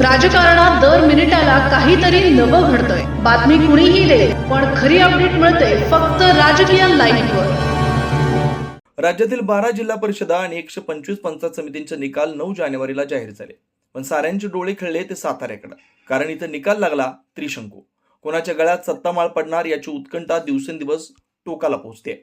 राजकारणात दर मिनिटाला काहीतरी नवं घडतंय. बातमी कुणीही दे, पण खरी अपडेट मिळते फक्त राजकीय लाईव्हवर. राज्यातील 12 जिल्हा परिषदा आणि 125 पंचायत समितींचे निकाल 9 जानेवारीला जाहीर झाले. पण साऱ्यांचे डोळे खिळले ते साताऱ्याकडे. कारण इथं निकाल लागला त्रिशंकू. कोणाच्या गळ्यात सत्तामाळ पडणार याची उत्कंठा दिवसेंदिवस टोकाला पोहोचते.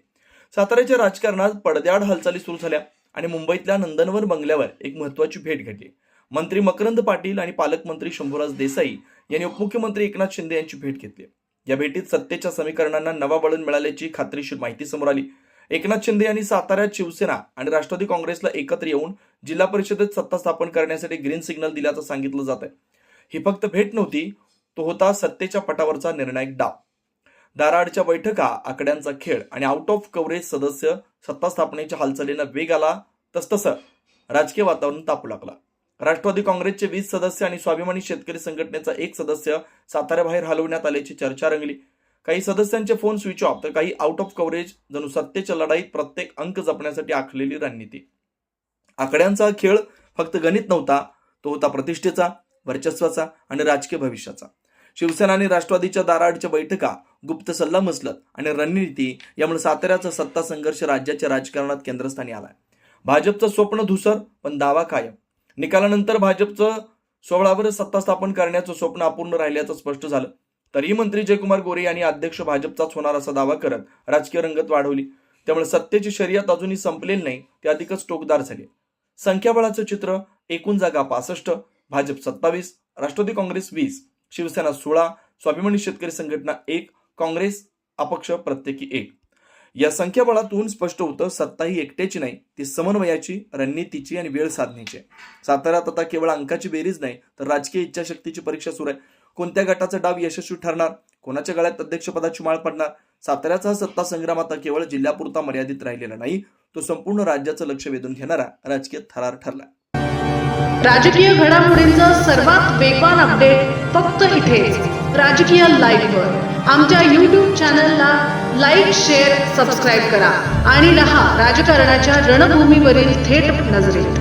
साताऱ्याच्या राजकारणात पडद्याआड हालचाली सुरू झाल्या आणि मुंबईतल्या नंदनवन बंगल्यावर एक महत्वाची भेट घडली. मंत्री मकरंद पाटील आणि पालकमंत्री शंभूराज देसाई यांनी उपमुख्यमंत्री एकनाथ शिंदे यांची भेट घेतली. या भेटीत सत्तेच्या समीकरणांना नवा वळण मिळाल्याची खात्रीशीर माहिती समोर आली. एकनाथ शिंदे यांनी साताऱ्यात शिवसेना आणि राष्ट्रवादी काँग्रेसला एकत्र येऊन जिल्हा परिषदेत सत्ता स्थापन करण्यासाठी ग्रीन सिग्नल दिल्याचं सांगितलं जात आहे. ही फक्त भेट नव्हती, तो होता सत्तेच्या पटावरचा निर्णायक डाव. दाराआडच्या बैठका, आकड्यांचा खेळ आणि आउट ऑफ कव्हरेज सदस्य सत्ता स्थापनेच्या हालचालींना वेग आला. तसतसं राजकीय वातावरण तापू लागला. राष्ट्रवादी काँग्रेसचे 20 सदस्य आणि स्वाभिमानी शेतकरी संघटनेचा एक सदस्य साताऱ्याबाहेर हलवण्यात आल्याची चर्चा रंगली. काही सदस्यांचे फोन स्विच ऑफ तर काही आउट ऑफ कव्हरेज. जणू सत्तेच्या लढाईत प्रत्येक अंक जपण्यासाठी आखलेली रणनीती. आकड्यांचा खेळ फक्त गणित नव्हता, तो होता प्रतिष्ठेचा, वर्चस्वाचा आणि राजकीय भविष्याचा. शिवसेना आणि राष्ट्रवादीच्या दाराआडच्या बैठका, गुप्त सल्लामसलत आणि रणनीती यामुळे साताऱ्याचा सत्ता संघर्ष राज्याच्या राजकारणात केंद्रस्थानी आलाय. भाजपचं स्वप्न धुसर पण दावा कायम. निकालानंतर भाजपचं 16वर सत्ता स्थापन करण्याचं स्वप्न अपूर्ण राहिल्याचं स्पष्ट झालं. तरीही मंत्री जयकुमार गोरे यांनी अध्यक्ष भाजपचाच होणार असा दावा करत राजकीय रंगत वाढवली. त्यामुळे सत्तेची शर्यत अजूनही संपलेली नाही, ती अधिकच टोकदार झाली. संख्याबळाचं चित्र: एकूण जागा 65, भाजप 27, राष्ट्रवादी काँग्रेस 20, शिवसेना 16, स्वाभिमानी शेतकरी संघटना 1, काँग्रेस अपक्ष प्रत्येकी 1. या संख्याबळातून स्पष्ट होतं, सत्ता ही एकट्याची नाही, ती समन्वयाची, रणनीतीची आणि वेळ साधण्याची. साताऱ्यात आता केवळ अंकाची बेरीज नाही, तर राजकीय इच्छाशक्तीची परीक्षा सुरू आहे. कोणत्या गटाचा डाव यशस्वी ठरणार, कोणाच्या गळ्यात अध्यक्षपदाची माळ पडणार. साताऱ्याचा सत्ता संग्राम आता केवळ जिल्ह्यापुरता मर्यादित राहिलेला नाही, तो संपूर्ण राज्याचं लक्ष वेधून घेणारा राजकीय थरार ठरला. राजकीय घडामोडींचा सर्वात वेगवान अपडेट फक्त इथेच राजकीय लाईव्हवर. आमच्या YouTube चॅनलला लाईक, शेअर, सबस्क्राईब करा आणि रहा राजकारणाच्या रणभूमीवरील थेट नजरेत.